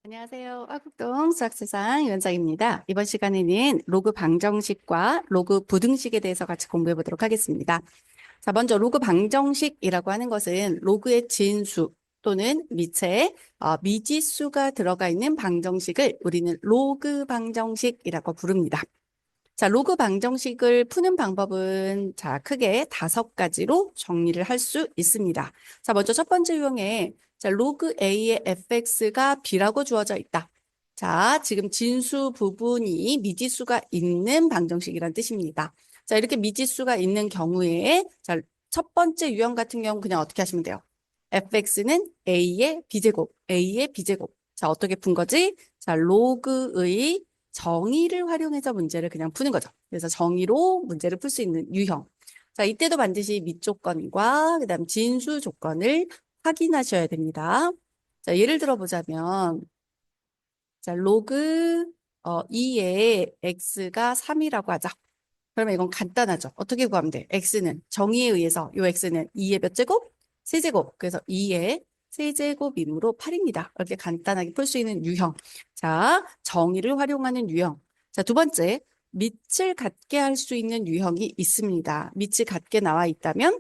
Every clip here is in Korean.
안녕하세요. 화국동 수학세상 유원장입니다. 이번 시간에는 로그 방정식과 로그 부등식에 대해서 같이 공부해 보도록 하겠습니다. 자, 먼저 로그 방정식이라고 하는 것은 로그의 진수 또는 미체에 미지수가 들어가 있는 방정식을 우리는 로그 방정식이라고 부릅니다. 자, 로그 방정식을 푸는 방법은 자, 크게 5가지로 정리를 할 수 있습니다. 자, 먼저 첫 번째 유형에 자, 로그 A의 fx가 b라고 주어져 있다. 자, 지금 진수 부분이 미지수가 있는 방정식이란 뜻입니다. 자, 이렇게 미지수가 있는 경우에 자, 첫 번째 유형 같은 경우 그냥 어떻게 하시면 돼요? fx는 a의 b제곱, a의 b제곱. 자, 어떻게 푼 거지? 자, 로그의 정의를 활용해서 문제를 그냥 푸는 거죠. 그래서 정의로 문제를 풀 수 있는 유형. 자, 이때도 반드시 밑조건과 그다음 진수 조건을 확인하셔야 됩니다. 자, 예를 들어 보자면 자, 로그 2의 x가 3이라고 하자. 그러면 이건 간단하죠. 어떻게 구하면 돼? x는 정의에 의해서 요 x는 2의 몇 제곱? 세제곱. 그래서 2의 세제곱이므로 8입니다. 이렇게 간단하게 풀 수 있는 유형. 자, 정의를 활용하는 유형. 자, 두 번째, 밑을 같게 할 수 있는 유형이 있습니다. 밑이 같게 나와 있다면,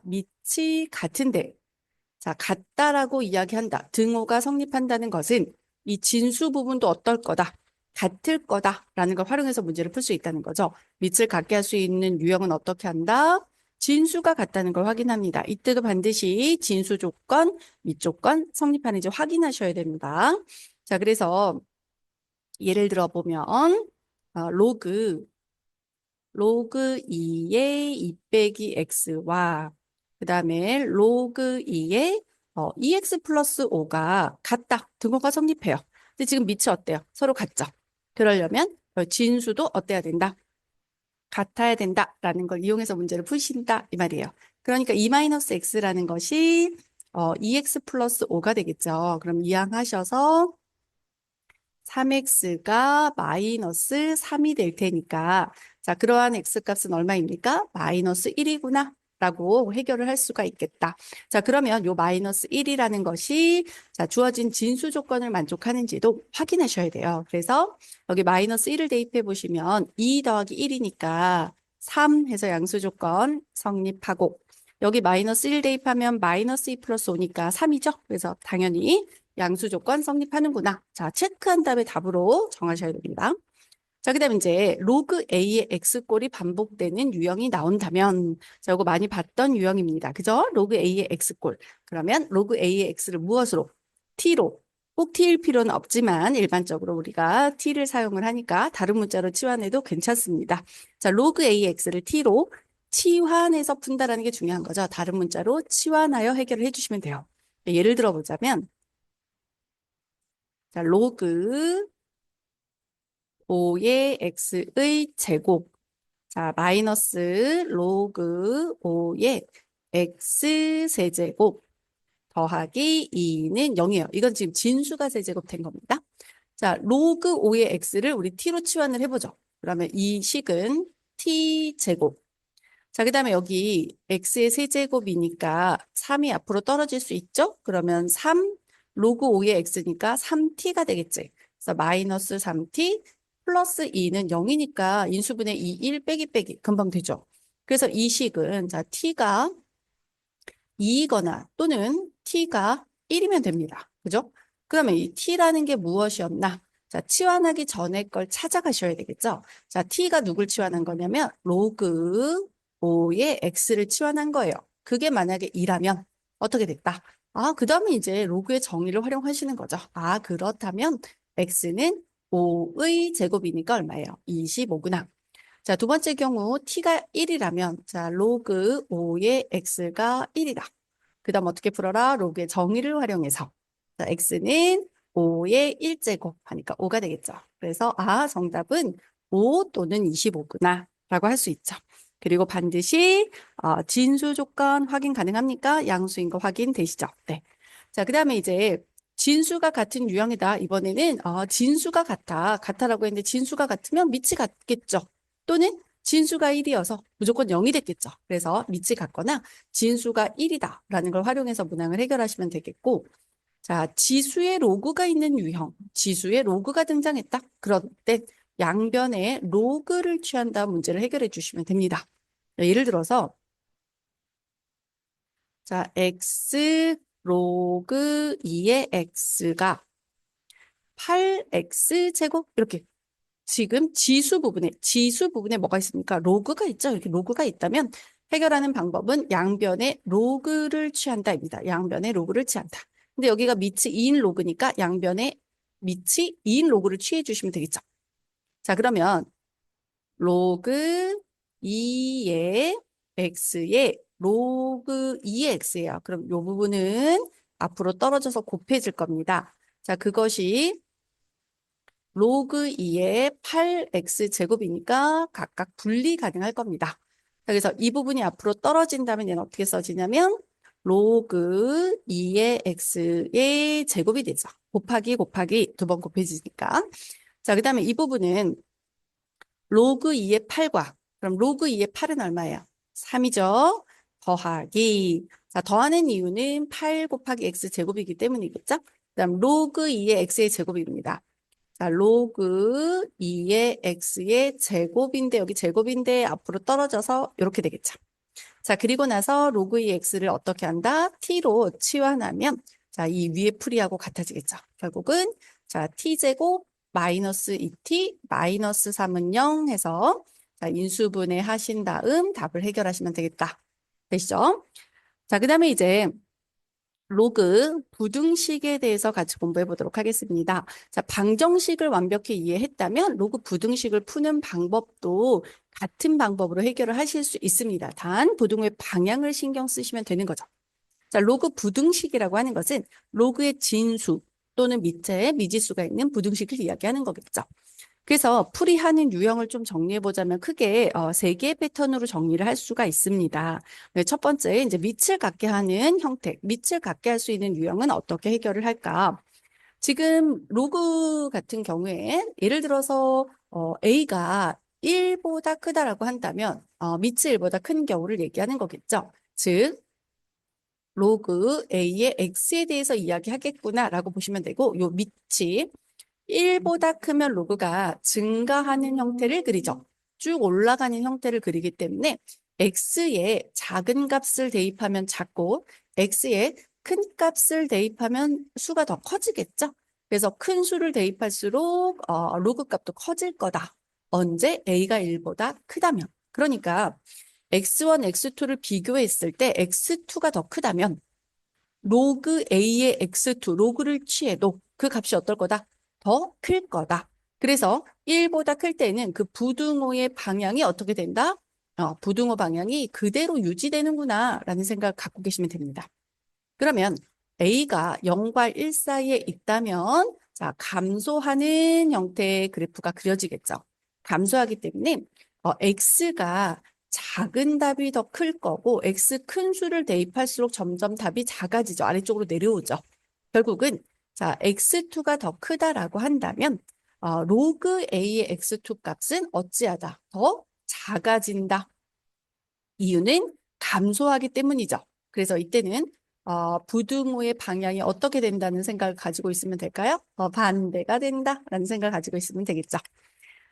밑이 같은데, 자, 같다라고 이야기한다. 등호가 성립한다는 것은 이 진수 부분도 어떨 거다. 같을 거다라는 걸 활용해서 문제를 풀 수 있다는 거죠. 밑을 같게 할 수 있는 유형은 어떻게 한다? 진수가 같다는 걸 확인합니다. 이때도 반드시 진수 조건, 밑 조건 성립하는지 확인하셔야 됩니다. 자, 그래서 예를 들어 보면 로그 2의 2 빼기 x와 그 다음에 로그 2의 2x 플러스 5가 같다. 등호가 성립해요. 근데 지금 밑이 어때요? 서로 같죠? 그러려면 진수도 어때야 된다? 같아야 된다라는 걸 이용해서 문제를 푸신다 이 말이에요. 그러니까 2-x라는 것이 2x 플러스 5가 되겠죠. 그럼 이항하셔서 3x가 마이너스 3이 될 테니까 자, 그러한 x값은 얼마입니까? 마이너스 1이구나 라고 해결을 할 수가 있겠다. 자, 그러면 요 마이너스 1이라는 것이 자, 주어진 진수 조건을 만족하는지도 확인하셔야 돼요. 그래서 여기 마이너스 1을 대입해 보시면 2 더하기 1이니까 3 해서 양수 조건 성립하고 여기 마이너스 1 대입하면 마이너스 2 플러스 5니까 3이죠. 그래서 당연히 양수 조건 성립하는구나. 자, 체크한 다음에 답으로 정하셔야 됩니다. 자, 그다음 이제 로그 A의 X꼴이 반복되는 유형이 나온다면 자, 이거 많이 봤던 유형입니다. 그죠? 로그 A의 X꼴. 그러면 로그 A의 X를 무엇으로? T로. 꼭 T일 필요는 없지만 일반적으로 우리가 T를 사용을 하니까 다른 문자로 치환해도 괜찮습니다. 자, 로그 A의 X를 T로 치환해서 푼다라는 게 중요한 거죠. 다른 문자로 치환하여 해결을 해주시면 돼요. 예를 들어 보자면 자, 로그 5의 x의 제곱. 자, 마이너스 로그 5의 x 세제곱 더하기 2는 0이에요. 이건 지금 진수가 세제곱 된 겁니다. 자, 로그 5의 x를 우리 t로 치환을 해보죠. 그러면 이 식은 t 제곱. 자, 그 다음에 여기 x의 세제곱이니까 3이 앞으로 떨어질 수 있죠? 그러면 3 로그 5의 x니까 3t가 되겠지. 그래서 마이너스 3t 플러스 2는 0이니까 인수분해 2, 1 빼기 빼기 금방 되죠. 그래서 이 식은 자 t가 2이거나 또는 t가 1이면 됩니다. 그죠? 그러면 이 t라는 게 무엇이었나? 자, 치환하기 전에 걸 찾아가셔야 되겠죠? 자, t가 누굴 치환한 거냐면 로그 5의 x를 치환한 거예요. 그게 만약에 2라면 어떻게 됐다? 그 다음에 이제 로그의 정의를 활용하시는 거죠. 그렇다면 x는 5의 제곱이니까 얼마예요? 25구나. 자, 두 번째 경우 t가 1이라면 자, 로그 5의 x가 1이다. 그 다음 어떻게 풀어라? 로그의 정의를 활용해서 자, x는 5의 1제곱 하니까 5가 되겠죠. 그래서 정답은 5 또는 25구나 라고 할 수 있죠. 그리고 반드시 진수 조건 확인 가능합니까? 양수인 거 확인되시죠? 네. 자, 그 다음에 이제 진수가 같은 유형이다. 이번에는 진수가 같다라고 했는데 진수가 같으면 밑이 같겠죠. 또는 진수가 1이어서 무조건 0이 됐겠죠. 그래서 밑이 같거나 진수가 1이다라는 걸 활용해서 문항을 해결하시면 되겠고 자, 지수의 로그가 있는 유형, 지수의 로그가 등장했다. 그럴 때 양변에 로그를 취한다 문제를 해결해 주시면 됩니다. 예를 들어서 자, x 로그 2의 x가 8x 제곱 이렇게 지금 지수 부분에 뭐가 있습니까? 로그가 있죠. 이렇게 로그가 있다면 해결하는 방법은 양변에 로그를 취한다입니다. 양변에 로그를 취한다. 근데 여기가 밑이 2인 로그니까 양변에 밑이 2인 로그를 취해 주시면 되겠죠. 자, 그러면 로그 2의 x의 로그 2의 x예요. 그럼 이 부분은 앞으로 떨어져서 곱해질 겁니다. 자, 그것이 로그 2의 8x 제곱이니까 각각 분리 가능할 겁니다. 그래서 이 부분이 앞으로 떨어진다면 얘는 어떻게 써지냐면 로그 2의 x의 제곱이 되죠. 곱하기 곱하기 두 번 곱해지니까. 자, 그 다음에 이 부분은 로그 2의 8과 그럼 로그 2의 8은 얼마예요? 3이죠. 더하기 자, 더하는 이유는 8 곱하기 x 제곱이기 때문이겠죠? 그다음 로그 2의 x의 제곱입니다. 자, 로그 2의 x의 제곱인데 여기 제곱인데 앞으로 떨어져서 이렇게 되겠죠. 자, 그리고 나서 로그 2의 x를 어떻게 한다? t로 치환하면 자, 이 위에 풀이하고 같아지겠죠. 결국은 자, t제곱 마이너스 2t 마이너스 3은 0 해서 자, 인수분해 하신 다음 답을 해결하시면 되겠다. 되시죠? 자, 그다음에 이제 로그 부등식에 대해서 같이 공부해 보도록 하겠습니다. 자, 방정식을 완벽히 이해했다면 로그 부등식을 푸는 방법도 같은 방법으로 해결을 하실 수 있습니다. 단 부등호의 방향을 신경 쓰시면 되는 거죠. 자, 로그 부등식이라고 하는 것은 로그의 진수 또는 밑에 미지수가 있는 부등식을 이야기하는 거겠죠. 그래서 풀이하는 유형을 좀 정리해 보자면 크게 세 개의 패턴으로 정리를 할 수가 있습니다. 네, 첫 번째 이제 밑을 갖게 하는 형태, 밑을 갖게 할 수 있는 유형은 어떻게 해결을 할까? 지금 로그 같은 경우에 예를 들어서 A가 1보다 크다라고 한다면 밑이 1보다 큰 경우를 얘기하는 거겠죠. 즉 로그 A의 X에 대해서 이야기하겠구나라고 보시면 되고 요 밑이 1보다 크면 로그가 증가하는 형태를 그리죠. 쭉 올라가는 형태를 그리기 때문에 x에 작은 값을 대입하면 작고 x에 큰 값을 대입하면 수가 더 커지겠죠. 그래서 큰 수를 대입할수록 로그 값도 커질 거다. 언제 a가 1보다 크다면. 그러니까 x1, x2를 비교했을 때 x2가 더 크다면 로그 A의 x2, 로그를 취해도 그 값이 어떨 거다? 더 클 거다. 그래서 1보다 클 때는 그 부등호의 방향이 어떻게 된다? 부등호 방향이 그대로 유지되는구나 라는 생각을 갖고 계시면 됩니다. 그러면 A가 0과 1 사이에 있다면 자, 감소하는 형태의 그래프가 그려지겠죠. 감소하기 때문에 X가 작은 답이 더 클 거고 X 큰 수를 대입할수록 점점 답이 작아지죠. 아래쪽으로 내려오죠. 결국은 자, X2가 더 크다라고 한다면 로그 A의 X2 값은 어찌하다? 더 작아진다. 이유는 감소하기 때문이죠. 그래서 이때는 부등호의 방향이 어떻게 된다는 생각을 가지고 있으면 될까요? 반대가 된다라는 생각을 가지고 있으면 되겠죠.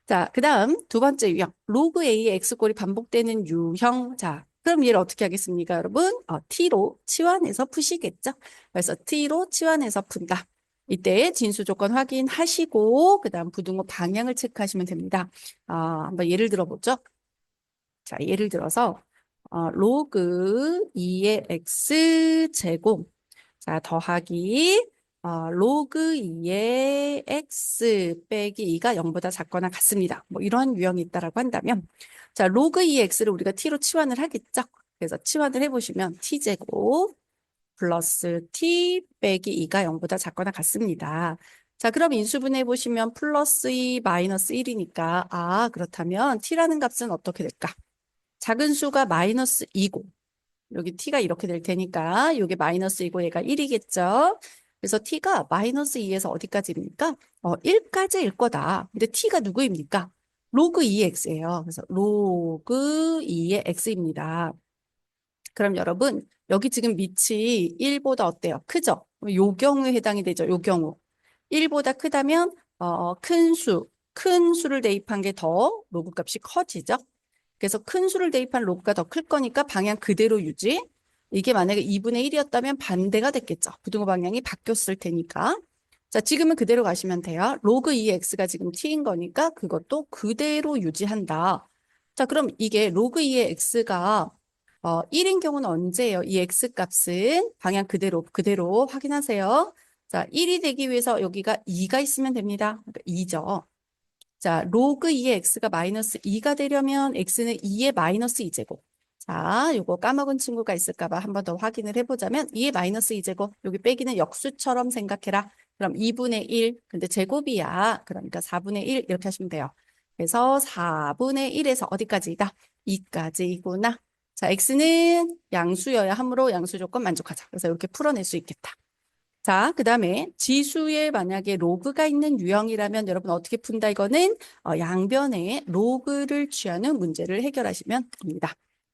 자, 그 다음 두 번째 유형. 로그 A의 X꼴이 반복되는 유형. 자, 그럼 얘를 어떻게 하겠습니까, 여러분? T로 치환해서 푸시겠죠? 그래서 T로 치환해서 푼다. 이때 진수 조건 확인하시고 그 다음 부등호 방향을 체크하시면 됩니다. 한번 예를 들어보죠. 자, 예를 들어서 로그 2의 x 제곱 자 더하기 로그 2의 x 빼기 2가 0보다 작거나 같습니다. 뭐 이런 유형이 있다라고 한다면 자 로그 2의 x를 우리가 t로 치환을 하겠죠. 그래서 치환을 해보시면 t제곱 플러스 t 빼기 2가 0보다 작거나 같습니다. 자, 그럼 인수분해 보시면 플러스 2 마이너스 1이니까 그렇다면 t라는 값은 어떻게 될까? 작은 수가 마이너스 2고 여기 t가 이렇게 될 테니까 이게 마이너스 2고 얘가 1이겠죠. 그래서 t가 마이너스 2에서 어디까지입니까? 1까지일 거다. 근데 t가 누구입니까? 로그 2x예요. 그래서 로그 2의 x입니다. 그럼 여러분 여기 지금 밑이 1보다 어때요? 크죠? 요 경우에 해당이 되죠. 요 경우. 1보다 크다면 큰 수를 대입한 게 더 로그 값이 커지죠. 그래서 큰 수를 대입한 로그가 더 클 거니까 방향 그대로 유지. 이게 만약에 2분의 1이었다면 반대가 됐겠죠. 부등호 방향이 바뀌었을 테니까. 자, 지금은 그대로 가시면 돼요. 로그 2x가 지금 t인 거니까 그것도 그대로 유지한다. 자, 그럼 이게 로그 2의 x가 1인 경우는 언제예요? 이 x 값은 방향 그대로 확인하세요. 자, 1이 되기 위해서 여기가 2가 있으면 됩니다. 그러니까 2죠. 자, 로그 2의 x가 마이너스 2가 되려면 x는 2의 마이너스 2제곱. 자, 요거 까먹은 친구가 있을까 봐 한 번 더 확인을 해보자면 2의 마이너스 2제곱. 여기 빼기는 역수처럼 생각해라. 그럼 2분의 1. 근데 제곱이야. 그러니까 4분의 1 이렇게 하시면 돼요. 그래서 4분의 1에서 어디까지이다? 2까지이구나. 자, x는 양수여야 하므로 양수 조건 만족하자. 그래서 이렇게 풀어낼 수 있겠다. 자, 그 다음에 지수에 만약에 로그가 있는 유형이라면 여러분 어떻게 푼다? 이거는 양변에 로그를 취하는 문제를 해결하시면 됩니다.